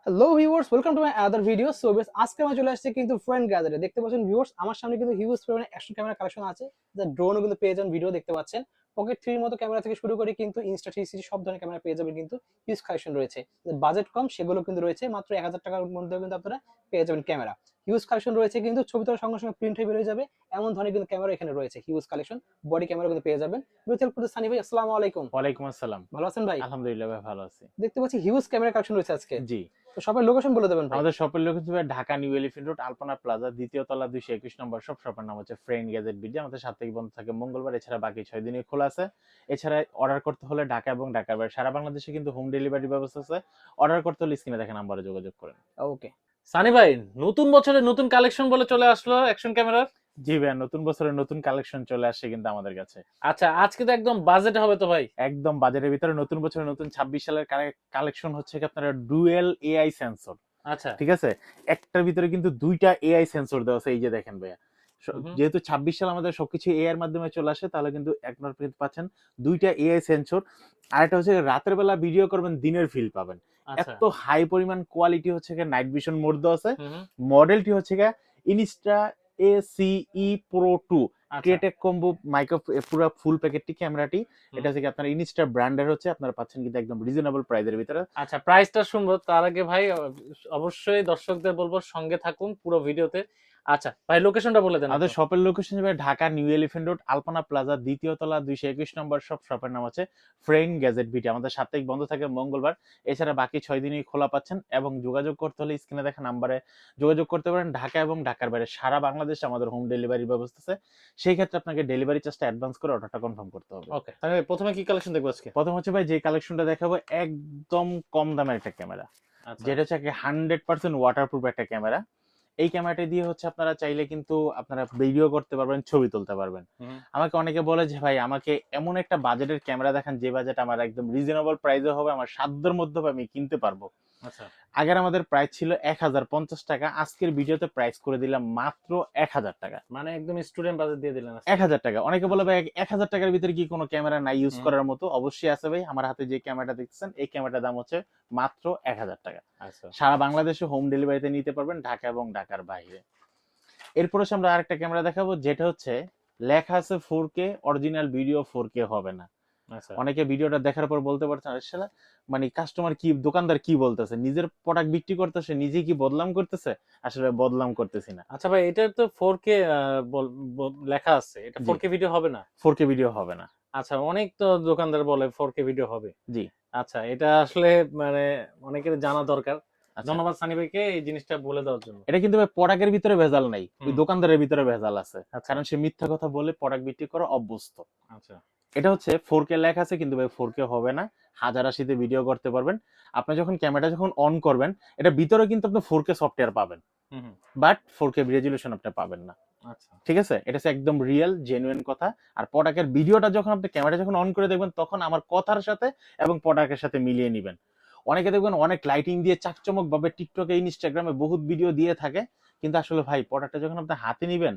Hello viewers, welcome to my other video. So বেশ আজকে আমরা চলে আসছি কিন্তু ফ্রেন্ড গ্যাদারে। দেখতে পাচ্ছেন ভিউয়ার্স, আমার সামনে কিন্তু হিউজ পরিমাণে অ্যাকশন ক্যামেরা কালেকশন আছে। যা ড্রোনও কিন্তু পেয়ে যাবেন, ভিডিও দেখতে পাচ্ছেন। পকেট 3 এর মতো ক্যামেরা থেকে শুরু করে কিন্তু Insta360 সব ধরনের ক্যামেরা পেয়ে যাবেন, কিন্তু হিউজ কালেকশন রয়েছে। বাজেট কম সেগুলো কিন্তু রয়েছে, মাত্র 1000 টাকার মধ্যে কিন্তু আপনারা পেয়ে যাবেন ক্যামেরা। হিউজ কালেকশন রয়েছে, কিন্তু ছবি তোলার সঙ্গে সঙ্গে প্রিন্ট হয়ে বেরিয়ে যাবে এমন ধরনের কিন্তু ক্যামেরা এখানে রয়েছে। হিউজ কালেকশন বডি ক্যামেরা কিন্তু পেয়ে যাবেন। বিউটিফুল প্রতি সানি ভাই, আসসালামু আলাইকুম। ওয়ালাইকুম আসসালাম। ভালো আছেন ভাই? আলহামদুলিল্লাহ ভাই ভালো আছি। দেখতে পাচ্ছি হিউজ ক্যামেরা কালেকশন রয়েছে আজকে। জি। তো সবার লোকেশন বলে দেবেন ভাই। আমাদের শপের লোকেশন হচ্ছে ঢাকা নিউ এলিফ্যান্ট রোড আলপনা প্লাজা দ্বিতীয় তলা 221 নম্বর শপ। শপের নাম হচ্ছে ফ্রেন্ড গ্যাজেট বিডি। আমাদের সাপ্তাহিক বন্ধ থাকে মঙ্গলবার, এছাড়া বাকি 6 দিনই খোলা আছে। এছাড়া অর্ডার করতে হলে ঢাকা এবং ঢাকার বাইরে সারা বাংলাদেশে কিন্তু হোম ডেলিভারি ব্যবস্থা আছে। অর্ডার করতে হলে স্ক্রিনে দেখা নাম্বারে যোগাযোগ করেন। ওকে। সানি ভাই, নতুন বছরে নতুন কালেকশন বলে চলে আসলো অ্যাকশন ক্যামেরার। জি ভাইয়া, নতুন বছরের নতুন কালেকশন চলে আসছে কিন্তু আমাদের কাছে। আচ্ছা, আজকে তো একদম বাজেট হবে তো ভাই। একদম বাজারের ভিতরে নতুন বছরের নতুন 26 সালের কালেকশন হচ্ছে কি আপনারা ডুয়েল এআই সেন্সর। আচ্ছা। ঠিক আছে, একটার ভিতরে কিন্তু দুইটা এআই সেন্সর দেওয়া আছে। এই যে দেখেন ভাইয়া, হুম। যেহেতু 26 সাল আমাদের সবকিছু এআই এর মাধ্যমে চলে আসে, তাহলে কিন্তু একবার কিন্তু পাচ্ছেন দুইটা এআই সেন্সর। আর একটা হচ্ছে রাতের বেলা ভিডিও করবেন, দিনের ফিল পাবেন। আচ্ছা। এত হাই পরিমাণ কোয়ালিটি হচ্ছে নাইট ভিশন মোড দেওয়া আছে। হুম। মডেলটি হচ্ছে ইনস্টা এসিই প্রো 2 আচ্ছা। ক্রিয়েটেক কম্বো মাইক্রো, পুরো ফুল প্যাকেটটি ক্যামেরাটি। হুম। এটা হচ্ছে আপনার ইনস্টা ব্র্যান্ডের হচ্ছে, আপনারা পাচ্ছেন কিন্তু একদম রিজনেবল প্রাইসের ভিতরে। আচ্ছা, প্রাইসটা শুনবো তার আগে ভাই অবশ্যই দর্শকদের বলবো সঙ্গে থাকুন পুরো ভিডিওতে। আচ্ছা ভাই, লোকেশনটা বলে দেন আমাদের একটু। শপের লোকেশন হিসেবে ঢাকা নিউ এলিফ্যান্ট রোড আলপনা প্লাজা দ্বিতীয় তলা 221 নম্বর শপ। শপের নাম হচ্ছে ফ্রেন্ড গ্যাজেট বিটি। আমাদের সাপ্তাহিক বন্ধ থাকে মঙ্গলবার, এছাড়া বাকি 6 দিনই খোলা পাচ্ছেন। এবং যোগাযোগ করতে হলে স্ক্রিনে দেখা নাম্বারে যোগাযোগ করতে পারেন। ঢাকা এবং ঢাকার বাইরে সারা বাংলাদেশে আমাদের হোম ডেলিভারি ব্যবস্থা আছে। সেই ক্ষেত্রে আপনাকে ডেলিভারি চার্জটা অ্যাডভান্স করে অর্ডারটা কনফার্ম করতে হবে। ওকে, তাহলে প্রথমে কি কালেকশন দেখবো আজকে? প্রথম হচ্ছে ভাই, যে কালেকশনটা দেখাবো একদম কম দামের একটা ক্যামেরা, আচ্ছা। যেটা হচ্ছে 100% ওয়াটারপ্রুফ একটা ক্যামেরা। এই ক্যামেরাটা দিয়ে হচ্ছে আপনারা চাইলে কিন্তু আপনারা ভিডিও করতে পারবেন, ছবি তুলতে পারবেন। হুম। আমাকে অনেকে বলে যে ভাই আমাকে এমন একটা বাজেটের ক্যামেরা দেখান যে বাজেট আমার একদম রিজনেবল প্রাইসে হবে, আমার সাধ্যের মধ্যে হবে, আমি কিনতে পারবো। আচ্ছা। আগের আমাদের প্রাইস ছিল 1050 টাকা, আজকের ভিডিওতে প্রাইস করে দিলাম মাত্র 1000 টাকা। মানে একদম স্টুডেন্ট বাজেট দিয়ে দিলেন আজকে। 1000 টাকা। অনেকে বলে ভাই 1000 টাকার ভিতরে কি কোনো ক্যামেরা নাই ইউজ হুম। করার মতো? অবশ্যই আছে ভাই। আমার হাতে যে ক্যামেরাটা দেখতেছেন, এই ক্যামেরাটার দাম হচ্ছে মাত্র 1000 টাকা। আচ্ছা। সারা বাংলাদেশে হোম ডেলিভারিতে নিতে পারবেন, ঢাকা এবং ঢাকার বাইরে। এরপর হচ্ছে আমরা আরেকটা ক্যামেরা দেখাবো, যেটা হচ্ছে লেখা আছে 4K, অরিজিনাল ভিডিও 4K হবে না। আচ্ছা। অনেকে ভিডিওটা দেখার পর বলতে পারছেন আসলে মানে কাস্টমার কি, দোকানদার কি বলতেছে, নিজের প্রোডাক্ট বিক্রি করতেছে, নিজে কি বদলাম করতেছে? আসলে বদলাম করতেছি না। আচ্ছা ভাই, এটার তো 4K লেখা আছে, এটা জি, 4K ভিডিও হবে না? 4K ভিডিও হবে না। আচ্ছা, অনেক তো দোকানদার বলে 4K ভিডিও হবে। জি। আচ্ছা, এটা আসলে মানে অনেকের জানা দরকার। আচ্ছা, ধন্যবাদ সানি ভাইকে এই জিনিসটা বলে দেওয়ার জন্য। এটা কিন্তু প্রোডাক্টের ভিতরে ভেজাল নাই, ওই হুম। দোকানদারের ভিতরে ভেজাল আছে। আচ্ছা। কারণ সে মিথ্যা কথা বলে প্রোডাক্ট বিক্রি করা অভ্যস্ত। আচ্ছা। এটা হচ্ছে 4K লেখা আছে, কিন্তু ভাই 4K হবে না। 1080 ভিডিও করতে পারবেন। আপনি যখন ক্যামেরাটা যখন অন করবেন, এটা ভিতরে কিন্তু আপনি 4K সফটওয়্যার পাবেন, হুম হুম। বাট 4K রেজুলেশন আপনি পাবেন না। আচ্ছা। ঠিক আছে, এটা হচ্ছে একদম রিয়েল জেনুইন কথা। আর প্রোডাক্টের ভিডিওটা যখন আপনি ক্যামেরা যখন অন করে দেখবেন, তখন আমার কথার সাথে এবং প্রোডাক্টের সাথে মিলিয়ে নেবেন। অনেকে দেখবেন অনেক লাইটিং দিয়ে চাকচমক ভাবে টিকটকে ইনস্টাগ্রামে বহুত ভিডিও দিয়ে থাকে, কিন্তু আসলে ভাই প্রোডাক্টটা যখন আপনি হাতে নিবেন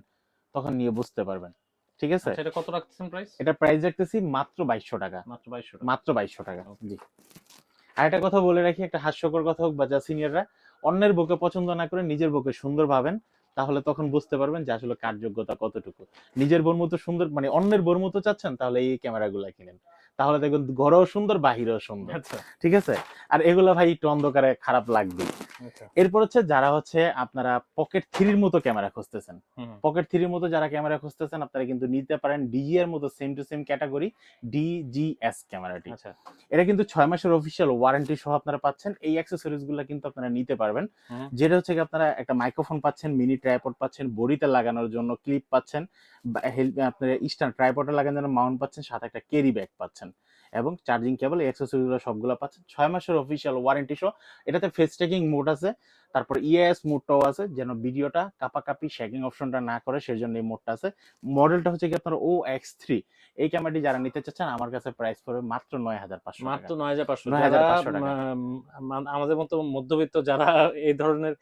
তখন নিয়ে বুঝতে পারবেন। ঠিক আছে, আচ্ছা, এটা কত রাখতেছেন প্রাইস? এটা প্রাইস রাখতেছি মাত্র 2200 টাকা। মাত্র 2200 টাকা। মাত্র 2200 টাকা। ওকে। জি। আর একটা কথা বলে রাখি, একটা হাস্যকর কথা হোক বা যা সিনিয়ররা অন্যের বউকে পছন্দ না করে নিজের বউকে সুন্দর ভাবেন, তাহলে তখন বুঝতে পারবেন যে আসলে কার যোগ্যতা কতটুকু। নিজের বউর মতো সুন্দর মানে অন্যের বউর মতো চাচ্ছেন, তাহলে এই ক্যামেরাগুলো কিনেন। তাহলে দেখবেন ঘরেও সুন্দর, বাহিরেও সুন্দর। আচ্ছা। ঠিক আছে, আর এগুলো ভাই একটু অন্ধকারে খারাপ লাগবে। আচ্ছা। এরপর হচ্ছে যারা হচ্ছে আপনারা পকেট থ্রির মতো ক্যামেরা খুঁজতেছেন, হুম। পকেট থ্রির মতো যারা ক্যামেরা খুঁজতেছেন, আপনারা কিন্তু নিতে পারেন ডিজি এর মতো same to same category DGS ক্যামেরাটি। আচ্ছা। এটা কিন্তু 6 মাসের অফিসিয়াল ওয়ারেন্টি সহ আপনারা পাচ্ছেন। এই অ্যাক্সেসরিজ গুলো কিন্তু আপনারা নিতে পারবেন। হুম। যেটা হচ্ছে আপনারা একটা মাইক্রোফোন পাচ্ছেন, মিনি ট্রাইপড পাচ্ছেন, বডিতে লাগানোর জন্য ক্লিপ পাচ্ছেন, আপনার স্ট্যান্ড ট্রাইপডে লাগানোর জন্য মাউন্ট পাচ্ছেন, সাথে একটা ক্যারি ব্যাগ পাচ্ছেন এবং চার্জিং কেবল। এই অ্যাক্সেসরিজ গুলো সবগুলো পাচ্ছেন 6 মাসের অফিসিয়াল ওয়ারেন্টি সহ। এটাতে ফেস ট্র্যাকিং মোড আছে, তারপর ইএস মোডটাও আছে, যেন ভিডিওটা কাপাকাপি শেকিং অপশনটা না করে, সেজন্য এই মোডটা আছে। মডেলটা হচ্ছে কি আপনার OX3। এই ক্যামেরাটি যারা নিতে চাচ্ছেন, আমার কাছে প্রাইস পড়বে মাত্র 9500 টাকা। মাত্র 9500। যারা 9500 টাকা। আমাদের মতো মধ্যবিত্ত যারা এই ধরনের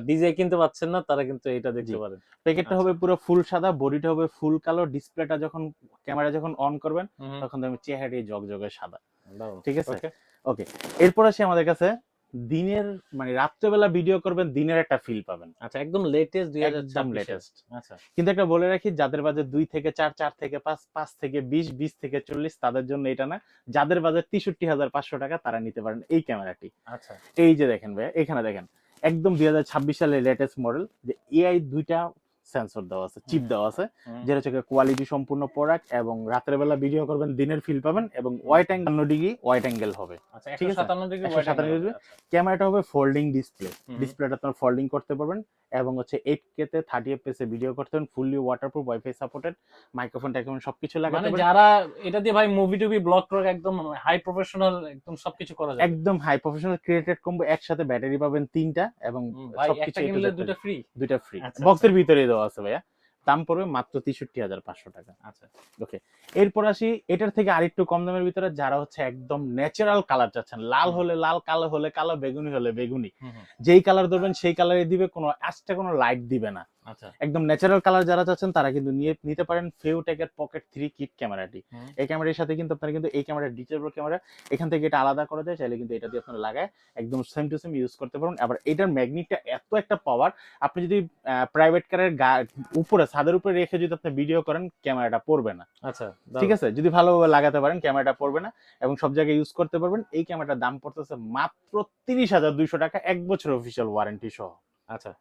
ডিজে কিনতে পাচ্ছেন না, তারা কিন্তু এটা জি, দেখতে পারেন। প্যাকেটটা আচ্ছা। হবে পুরো ফুল সাদা, বডিটা হবে ফুল কালো, ডিসপ্লেটা যখন ক্যামেরা যখন অন করবেন হুম। তখন দেখবেন চেহারাটি জগজগে সাদা। দারুণ। ঠিক আছে, ওকে। ওকে। এরপর আসি আমাদের কাছে দিনের মানে রাত্রেবেলা ভিডিও করবেন, দিনের একটা ফিল পাবেন। আচ্ছা, একদম লেটেস্ট একদম 2026 লেটেস্ট। আচ্ছা, কিন্তু একটা বলে রাখি, যাদের বাজেট 2 থেকে 4, 4 থেকে 5, 5 থেকে 20, 20 থেকে 40 তাদের জন্য এটা না। যাদের বাজেট 63,500 টাকা তারা নিতে পারেন এই ক্যামেরাটি। আচ্ছা, এই যে দেখেন ভাই, এখানে দেখেন একদম 2026 সালের লেটেস্ট মডেল, যে এআই 2টা সেন্সর দেওয়া আছে, চিপ দেওয়া আছে, যেটা হচ্ছে কোয়ালিটি সম্পূর্ণ প্রোডাক্ট, এবং রাতের বেলা ভিডিও করবেন দিনের ফিল পাবেন, এবং wide angle 90 degree wide angle হবে। আচ্ছা, ঠিক আছে, 157 ডিগ্রি ওয়াইড 157 অ্যাঙ্গেল। ডিগ্রি। ক্যামেরাটা হবে ফোল্ডিং ডিসপ্লে, হুম। ডিসপ্লেটা আপনারা ফোল্ডিং করতে পারবেন, এবং হচ্ছে 8K তে 30 FPS এ ভিডিও করতে পারবেন, fully waterproof, wifi supported, microphone টাইক্রোফোন সবকিছু লাগাতে মানে পারবেন। যারা এটা দিয়ে ভাই মুভি টুবি ব্লগ টক একদম হাই প্রফেশনাল একদম সবকিছু করা যায়। একদম হাই প্রফেশনাল ক্রিয়েটেড কম্বো, একসাথে ব্যাটারি পাবেন 3টা, এবং ভাই সবকিছু একটা কিনলে দুটো ফ্রি। দুইটা ফ্রি, আচ্ছা, বক্সের ভিতরেই দেওয়া আছে ভাইয়া। দাম পড়বে মাত্র 63,500 টাকা। আচ্ছা, ওকে, এরপর আসি এটার থেকে আরেকটু কম দামের ভিতরে, যারা হচ্ছে একদম ন্যাচারাল কালার চাচ্ছেন, লাল হলে লাল, কালো হলে কালো, বেগুনি হলে বেগুনি, যেই কালার ধরবেন সেই কালারে দিবে, কোনো আস্তে কোনো লাইট দিবে না। আচ্ছা, একদম ন্যাচারাল কালার যারা চাচ্ছেন তারা কিন্তু নিতে পারেন ফিউটেকের পকেট 3 কিট ক্যামেরাটি। এই ক্যামেরার সাথে কিন্তু আপনারা কিন্তু এই ক্যামেরা ডিটেইল ক্যামেরা এখান থেকে এটা আলাদা করা যায়, চাইলে কিন্তু এটা দিয়ে আপনারা লাগায় একদম সেম টু সেম ইউজ করতে পারেন। আবার এটার ম্যাগনেটটা এত একটা পাওয়ার, আপনি যদি প্রাইভেট কারের উপরে ছাদের উপরে রেখে যদি আপনি ভিডিও করেন, ক্যামেরাটা পড়বে না। আচ্ছা, ঠিক আছে, যদি ভালোভাবে লাগাতে পারেন ক্যামেরাটা পড়বে না, এবং সব জায়গায় ইউজ করতে পারবেন। এই ক্যামেরাটার দাম পড়তেছে মাত্র 30,200 টাকা, 1 বছর অফিসিয়াল ওয়ারেন্টি সহ। আচ্ছা,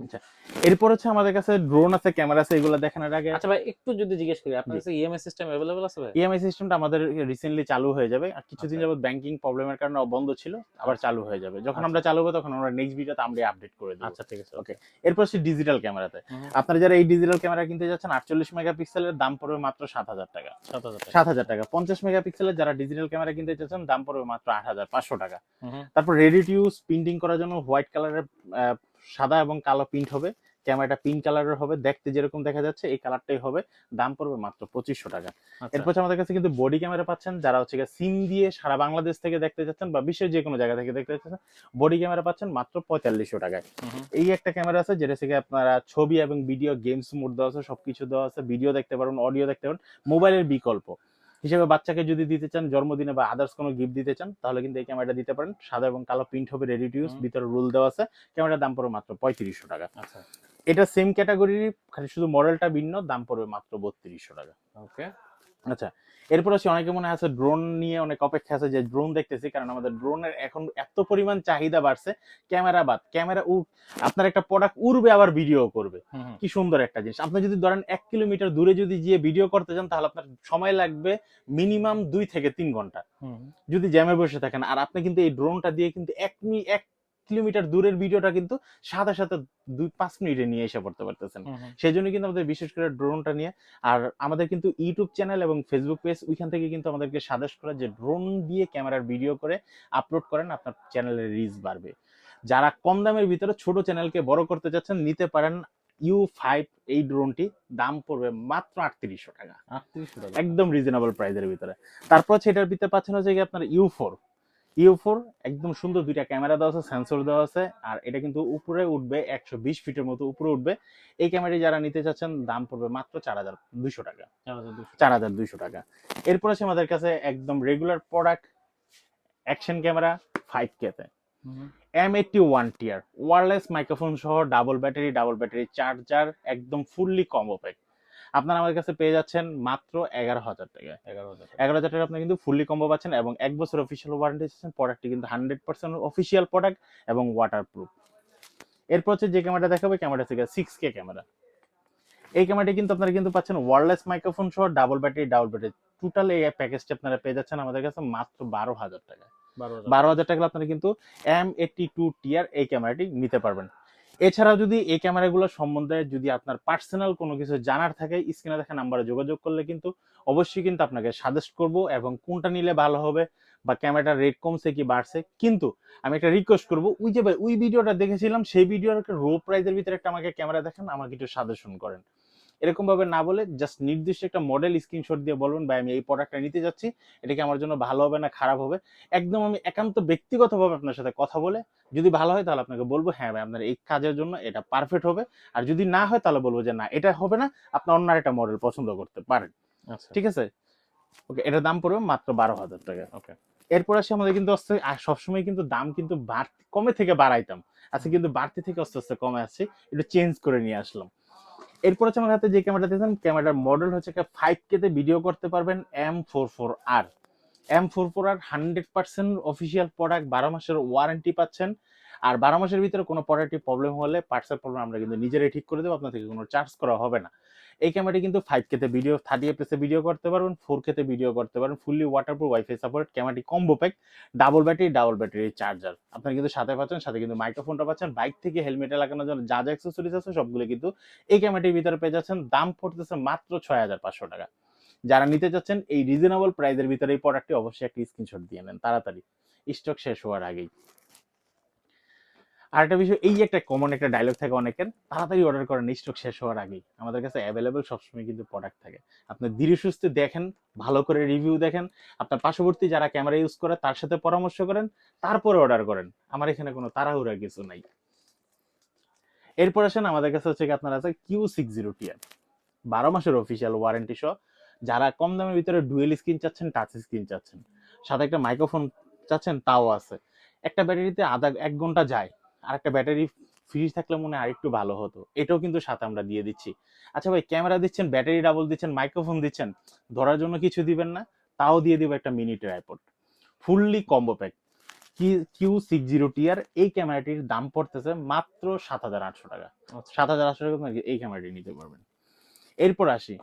আচ্ছা, এরপর হচ্ছে আমাদের কাছে ড্রোন আছে, ক্যামেরা আছে, এগুলো দেখানোর আগে আচ্ছা ভাই একটু যদি জিজ্ঞেস করি আপনার জি। কাছে ইএমআই সিস্টেম अवेलेबल আছে ভাই? ইএমআই সিস্টেমটা আমাদের রিসেন্টলি চালু হয়ে যাবে, আর কিছুদিন আচ্ছা। যাবত ব্যাংকিং প্রবলেমের কারণে বন্ধ ছিল, আবার চালু হয়ে যাবে। যখন আচ্ছা। আমরা চালু হবে তখন আমরা নেক্সট ভিডিওতে আমরা আপডেট করে দেব। আচ্ছা, ঠিক আছে। ওকে, এরপর হচ্ছে ডিজিটাল ক্যামেরাতে। হুম। আপনারা যারা এই ডিজিটাল ক্যামেরা কিনতে যাচ্ছেন, 48 মেগাপিক্সেলের দাম পড়বে মাত্র 7,000 টাকা। 7,000 টাকা। 7,000 টাকা। 50 মেগাপিক্সেলের যারা ডিজিটাল ক্যামেরা কিনতে চাচ্ছেন, দাম পড়বে মাত্র 8,500 টাকা। হুম। তারপর রেডি টু ইউজ প্রিন্টিং করার জন্য হোয়াইট কালারের সাদা এবং কালো প্রিন্ট হবে, ক্যামেরাটা পিঙ্ক কালারের হবে, দেখতে যেরকম দেখা যাচ্ছে এই কালারটাই হবে, দাম পড়বে মাত্র 2500 টাকা। আচ্ছা। এরপর আমাদের কাছে কিন্তু বডি ক্যামেরা পাচ্ছেন, যারা হচ্ছে সিম দিয়ে সারা বাংলাদেশ থেকে দেখতে যাচ্ছেন বা বিশ্বের যে কোনো জায়গা থেকে দেখতে যাচ্ছেন, বডি ক্যামেরা পাচ্ছেন মাত্র 4500 টাকায়। এই একটা ক্যামেরা আছে যেটা থেকে আপনারা ছবি এবং ভিডিও, গেমস মোড দেওয়া আছে, সবকিছু দেওয়া আছে, ভিডিও দেখতে পারবেন, অডিও দেখতে পারবেন, মোবাইলের বিকল্প হিসেবে বাচ্চাকে যদি দিতে চান, জন্মদিনে বা আদার্স কোনো গিফট দিতে চান, তাহলে কিন্তু এই ক্যামেরাটা দিতে পারেন। সাদা এবং কালো প্রিন্ট হবে, রেডি টু ইউজ, ভিতরে রুল দেওয়া আছে। ক্যামেরার দাম পড়বে মাত্র 3500 টাকা। আচ্ছা, এটা সেম ক্যাটাগরির, খালি শুধু মডেলটা ভিন্ন, দাম পড়বে মাত্র 3200 টাকা। ওকে। আচ্ছা, এরপর হচ্ছে অনেকে মনে আছে ড্রোন নিয়ে অনেক অপেক্ষা আছে, যে ড্রোন দেখতেছি, কারণ আমাদের ড্রোনের এখন এত পরিমাণ চাহিদা বাড়ছে। ক্যামেরা আপনার একটা প্রোডাক্ট উড়বে আবার ভিডিও করবে, কি সুন্দর একটা জিনিস। আপনি যদি ধরেন 1 কিলোমিটার দূরে যদি গিয়ে ভিডিও করতে চান, তাহলে আপনার সময় লাগবে মিনিমাম 2 থেকে 3 ঘন্টা যদি জ্যামে বসে থাকেন। আর আপনি কিন্তু এই ড্রোনটা দিয়ে কিন্তু 1 কিলোমিটার দূরের ভিডিওটা কিন্তু সাথে সাথে 2-5 মিনিটে নিয়ে এসে পড়তে পারতেছেন। সেই জন্য কিন্তু আমাদের বিশেষ করে ড্রোনটা নিয়ে, আর আমাদের কিন্তু ইউটিউব চ্যানেল এবং ফেসবুক পেজ, ওইখান থেকে কিন্তু আমাদেরকে সাজেস্ট করা যে ড্রোন দিয়ে ক্যামেরার ভিডিও করে আপলোড করেন, আপনার চ্যানেলের রিচ বাড়বে। যারা কম দামের ভিতরে ছোট চ্যানেলকে বড় করতে চাচ্ছেন, নিতে পারেন U5 এই ড্রোনটি, দাম পড়বে মাত্র 3800 টাকা। 3800 টাকা। একদম রিজনেবল প্রাইসের ভিতরে। তারপর হচ্ছে এটার ভিতরে পাচ্ছেন হচ্ছে কি আপনার U4 একদম সুন্দর, দুইটা ক্যামেরা দেওয়া আছে, সেন্সর দেওয়া আছে, আর এটা কিন্তু উপরে উঠবে 120 ফিটের মতো উপরে উঠবে। এই ক্যামেরাটি যারা নিতে চাচ্ছেন, দাম পড়বে মাত্র 4200 টাকা। 4200 টাকা। এরপর আছে আমাদের কাছে একদম regular product action camera 5K তে, M81 টিয়ার ওয়্যারলেস মাইক্রোফোন সহ, ডাবল ব্যাটারি চার্জার, একদম ফুললি কম্বো প্যাক। আপনারা আমাদের কাছে পেয়ে যাচ্ছেন মাত্র 11,000 টাকায়। 11,000 টাকা আপনি কিন্তু ফুললি কম্বো পাচ্ছেন, এবং 1 বছর অফিসিয়াল ওয়ারেন্টি পাচ্ছেন। প্রোডাক্টটি কিন্তু 100% অফিসিয়াল প্রোডাক্ট এবং ওয়াটারপ্রুফ। এরপর হচ্ছে যে ক্যামেরাটা দেখাবে, ক্যামেরাটা থেকে 6K ক্যামেরা। এই ক্যামেরাটি কিন্তু আপনারা কিন্তু পাচ্ছেন ওয়্যারলেস মাইক্রোফোন সহ, ডাবল ব্যাটারি। টোটাল এই প্যাকেজটি আপনারা পেয়ে যাচ্ছেন আমাদের কাছে মাত্র 12,000 টাকা। 12,000 টাকা আপনারা কিন্তু M82 টিয়ার এই ক্যামেরাটি নিতে পারবেন। এছাড়াও যদি এই ক্যামেরাগুলো সম্বন্ধে যদি আপনার পার্সোনাল কোনো কিছু জানার থাকে, স্ক্রিনে দেখা নাম্বারে যোগাযোগ করলে কিন্তু অবশ্যই কিন্তু আপনাকে সাজেস্ট করব, এবং কোনটা নিলে ভালো হবে বা ক্যামেরাটার রেট কমছে কি বাড়ছে। কিন্তু আমি একটা রিকোয়েস্ট করবো, ওই যে ভাই ওই ভিডিওটা দেখেছিলাম, সেই ভিডিওর একটা লো প্রাইসের ভিতরে একটা আমাকে ক্যামেরা দেখান, আমাকে একটু সাজেশন করেন। এরকম ভাবে না বলে জাস্ট নির্দিষ্ট একটা মডেল স্ক্রিনশট দিয়ে বলবেন, ভাই আমি এই প্রোডাক্টটা নিতে যাচ্ছি, এটা কি আমার জন্য ভালো হবে না খারাপ হবে। একদম আমি একান্ত ব্যক্তিগতভাবে আপনার সাথে কথা বলে, যদি ভালো হয় তাহলে আপনাকে বলবো হ্যাঁ ভাই আপনার এই কাজের জন্য এটা পারফেক্ট হবে, আর যদি না হয় তাহলে বলবো যে না এটা হবে না, আপনার অন্য একটা মডেল পছন্দ করতে পারেন। আচ্ছা, ঠিক আছে, ওকে, এটার দাম পড়বে মাত্র 12,000 টাকা। ওকে। এরপর আসে আমাদের কিন্তু আস্তে সবসময় কিন্তু দাম কিন্তু কমে থেকে বাড়াইতাম, আজকে কিন্তু বাড়তি থেকে আস্তে আস্তে কমে আসছে, একটু চেঞ্জ করে নিয়ে আসলাম। এরপর হচ্ছে আমার হাতে যে ক্যামেরাটা দেখছেন, ক্যামেরার মডেল হচ্ছে 5K তে ভিডিও করতে পারবেন M44R। M44R 100% অফিসিয়াল প্রোডাক্ট, 12 মাসের ওয়ারেন্টি পাচ্ছেন। আর 12 মাসের ভিতরে কোনো প্রোডাক্টে প্রবলেম হলে, পার্টসের প্রবলেম, আমরা কিন্তু নিজেরাই ঠিক করে দেবো, আপনার থেকে কোনো চার্জ করা হবে না। এই ক্যামেরাটি কিন্তু 5K তে ভিডিও, 30 fps এ ভিডিও করতে পারবেন, 4K তে ভিডিও করতে পারবেন, ফুললি ওয়াটারপ্রুফ, ওয়াইফাই সাপোর্ট। ক্যামেরাটি combo pack, double battery charger আপনারা কিন্তু সাথে পাচ্ছেন, সাথে কিন্তু মাইক্রোফোনটা পাচ্ছেন। বাইক থেকে হেলমেটে লাগানোর জন্য যা যা অ্যাক্সেসরিজ আছে সবগুলো কিন্তু এই ক্যামেরাটির ভিতরে পেয়ে যাচ্ছেন। দাম পড়তেছে মাত্র 6500 টাকা। যারা নিতে চাচ্ছেন এই রিজনেবল প্রাইসের ভিতরে এই প্রোডাক্টটি, অবশ্যই একটা স্ক্রিনশট দিয়ে নেন তাড়াতাড়ি, স্টক শেষ হওয়ার আগেই। আরেকটা বিষয়, এই যে একটা কমন একটা ডায়লগ থাকে অনেকের, তাড়াতাড়ি অর্ডার করেন স্টক শেষ হওয়ার আগেই। আমাদের কাছে অ্যাভেলেবেল সবসময় কিন্তু প্রোডাক্ট থাকে। আপনি ধীরে সুস্থে দেখেন, ভালো করে রিভিউ দেখেন, আপনার পার্শ্ববর্তী যারা ক্যামেরা ইউজ করে তার সাথে পরামর্শ করেন, তারপরে অর্ডার করেন। আমার এখানে কোনো তাড়াহুড়া কিছু নাই। এরপর আসেন আমাদের কাছে হচ্ছে আপনার আছে Q60TR, 12 মাসের অফিসিয়াল ওয়ারেন্টি সহ। যারা কম দামের ভিতরে ডুয়েল স্ক্রিন চাচ্ছেন, টাচ স্ক্রিন চাচ্ছেন, সাথে একটা মাইক্রোফোন চাচ্ছেন, তাও আছে। একটা ব্যাটারিতে 1 ঘন্টা যায়, আর একটা ব্যাটারি ফ্রি থাকলে মনে হয় আরেকটু ভালো হতো, এটাও কিন্তু সাথে আমরা দিয়ে দিচ্ছি। আচ্ছা ভাই, ক্যামেরা দিচ্ছেন, ব্যাটারি ডাবল দিচ্ছেন, মাইক্রোফোন দিচ্ছেন, ধরার জন্য কিছু দিবেন না, তাও দিয়ে দিব একটা mini tripod, fully combo pack. Q60TR এই ক্যামেরাটির দাম পড়তেছে মাত্র 7800 টাকা। 7800 টাকা এই ক্যামেরাটি নিতে পারবেন। এরপর আসি,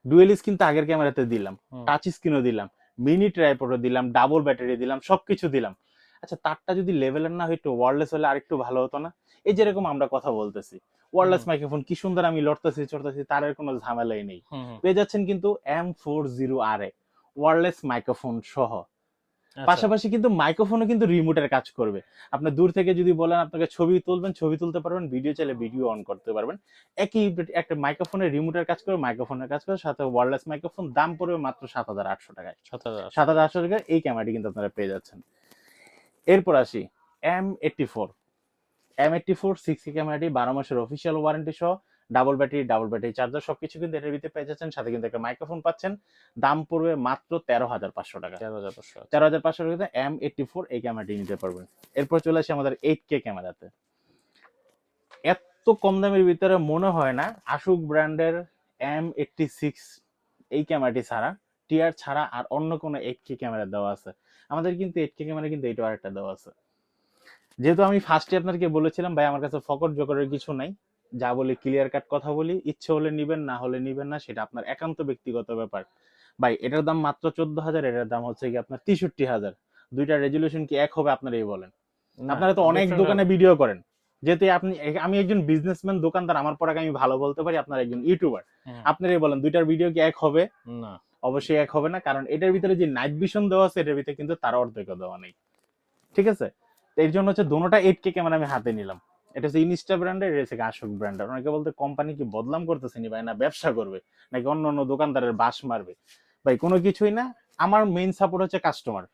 ডুয়েল স্ক্রিন তো আগের ক্যামেরাতে দিলাম, টাচ স্ক্রিনও দিলাম, মিনি ট্রাইপডও দিলাম, ডাবল ব্যাটারি দিলাম, সবকিছু দিলাম। আচ্ছা, তারটা যদি লেভেলের না হইতো, ওয়্যারলেস হলে আরেকটু ভালো হতো না? এই যেরকম আমরা কথা বলতেছি, ওয়্যারলেস মাইক্রোফোন কি সুন্দর, আমি লড়তেছি চড়তেছি, তার আর কোনো ঝামেলাই নেই। পেয়ে যাচ্ছেন কিন্তু M40RA ওয়্যারলেস মাইক্রোফোন সহ। পাশাপাশি কিন্তু মাইক্রোফোনও কিন্তু রিমোটের কাজ করবে। আপনি দূর থেকে যদি বলেন আপনাকে ছবি তুলবেন, ছবি তুলতে পারবেন, ভিডিও চাইলে ভিডিও অন করতে পারবেন। একই একটা মাইক্রোফোনের রিমোটের কাজ করবে, মাইক্রোফোনের কাজ করবে, সাথে ওয়্যারলেস মাইক্রোফোন। দাম পড়বে মাত্র 7800 টাকায়। 7800 টাকায় এই ক্যামেরাটি কিন্তু আপনারা পেয়ে যাচ্ছেন। এরপর আসি M84 6K ক্যামেরাটি, 12 মাসের অফিসিয়াল ওয়ারেন্টি সহ, ডাবল ব্যাটারি চার্জার, সবকিছু কিন্তু এটার ভিতরে পেয়ে যাচ্ছেন। সাথে কিন্তু একটা মাইক্রোফোন পাচ্ছেন। দাম পড়বে মাত্র 13500 টাকা। 13500 টাকা M84 এই ক্যামেরাটি নিতে পারবেন। এরপর চলে আসি আমাদের 8K ক্যামেরাতে। এত কম দামের ভিতরে মনে হয় না আশুক ব্র্যান্ডের M86 এই ক্যামেরাটি ছাড়া, টিআর ছাড়া আর অন্য কোনো 8K ক্যামেরা দেওয়া আছে। আমাদের কিন্তু 8K ক্যামেরা কিন্তু এইটাও আরেকটা দেওয়া আছে। যেহেতু আমি ফার্স্টে আপনাকে বলেছিলাম ভাই, আমার কাছে ফকট জকরের কিছু নাই, যা বলি ক্লিয়ার কাট কথা বলি, ইচ্ছে হলে নিবেন, না হলে নিবেন না, সেটা আপনার একান্ত ব্যক্তিগত ব্যাপার। ভাই, এটার দাম মাত্র 14,000, এটার দাম হচ্ছে কি আপনার 63,000। দুইটা রেজুলেশন কি এক হবে? আপনারাই বলেন। আপনারা তো অনেক দোকানে ভিডিও করেন, যেহেতু আমি একজন বিজনেসম্যান, দোকানদার, আমার পড়াকে আমি ভালো বলতে পারি, আপনার একজন ইউটিউবার, আপনারাই বলেন দুইটার ভিডিও কি এক হবে? না, অবশ্যই এক হবে না, কারণ এটার ভিতরে যে নাইট ভিশন দেওয়া আছে, এটার ভিতরে কিন্তু তার অর্ধেকও দেওয়া নেই। ঠিক আছে? এর জন্য হচ্ছে দোনোটা 8K ক্যামেরা আমি হাতে নিলাম। এটা হচ্ছে ইনস্টা ব্র্যান্ডের, এটা হচ্ছে আশুক ব্র্যান্ডের। অনেকে বলতে কোম্পানি কি বদনাম করতেছে নি ভাই, না ব্যবসা করবে, নাকি অন্য অন্য দোকানদারের বাস মারবে? ভাই কোনো কিছুই না, আমার মেইন সাপোর্ট হচ্ছে কাস্টমার।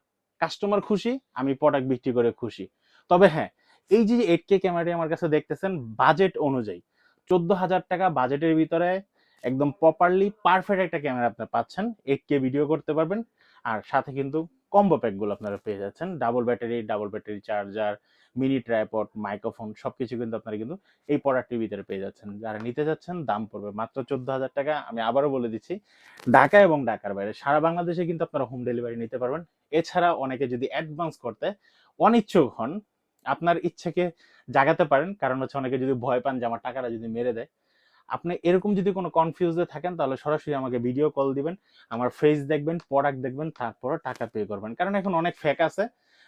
কাস্টমার খুশি, আমি প্রোডাক্ট বিক্রি করে খুশি। তবে হ্যাঁ, এই যে 8K ক্যামেরাটি আমার কাছে দেখতেছেন, বাজেট অনুযায়ী 14,000 টাকা বাজেটের ভিতরে একদম প্রপারলি পারফেক্ট একটা ক্যামেরা আপনি পাচ্ছেন, 8K ভিডিও করতে পারবেন। আর সাথে কিন্তু কম্বো প্যাক গুলো আপনারা পেয়ে যাচ্ছেন, double battery charger, mini tripod, microphone, সবকিছু কিন্তু আপনারা কিন্তু এই প্রোডাক্টের ভিতরে পেয়ে যাচ্ছেন। যারা নিতে যাচ্ছেন, দাম পড়বে মাত্র 14,000 টাকা। আমি আবারও বলে দিচ্ছি, ঢাকা এবং ঢাকার বাইরে সারা বাংলাদেশে কিন্তু আপনারা হোম ডেলিভারি নিতে পারবেন। এছাড়া অনেকে যদি অ্যাডভান্স করতে অনিচ্ছুক হন, আপনার ইচ্ছাকে জাগাতে পারেন, কারণ হচ্ছে অনেকে যদি ভয় পান যে আমার টাকাটা যদি মেরে দেয়, আপনি এরকম যদি কোনো কনফিউজে থাকেন, তাহলে সরাসরি আমাকে ভিডিও কল দিবেন, আমার ফেস দেখবেন, প্রোডাক্ট দেখবেন, তারপরে টাকা পে করবেন। কারণ এখন অনেক ফেক আছে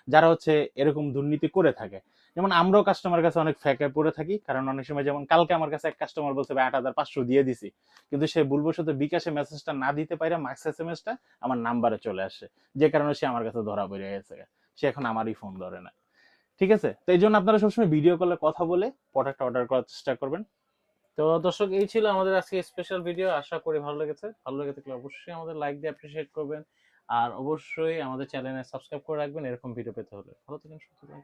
যারা হচ্ছে এরকম দুর্নীতি করে থাকে। যেমন আমরাও কাস্টমার কাছে অনেক ফেকে পড়ে থাকি, কারণ অনেক সময়, যেমন কালকে আমার কাছে এক কাস্টমার বলছে ভাই 8,500 দিয়ে দিছি, কিন্তু সে ভুলবশত বিকাশে মেসেজটা না দিতে পারে, মাক্স এসএমএসটা আমার নাম্বারে চলে আসে, যে কারণে সে আমার কাছে ধরা পড়ে গেছে। সে এখন আমারই ফোন ধরে না। ঠিক আছে? তো এই জন্য আপনারা সবসময় ভিডিও কলে কথা বলে প্রোডাক্ট অর্ডার করার চেষ্টা করবেন। তো দর্শক, এই ছিল আমাদের আজকে স্পেশাল ভিডিও। আশা করি ভালো লেগেছে। ভালো লেগে থাকলে অবশ্যই আমাদের লাইক দিয়ে অ্যাপ্রিশিয়েট করবেন, আর অবশ্যই আমাদের চ্যানেলে সাবস্ক্রাইব করে রাখবেন এরকম ভিডিও পেতে হলে। ভালো থাকেন, সুস্থ থাকেন।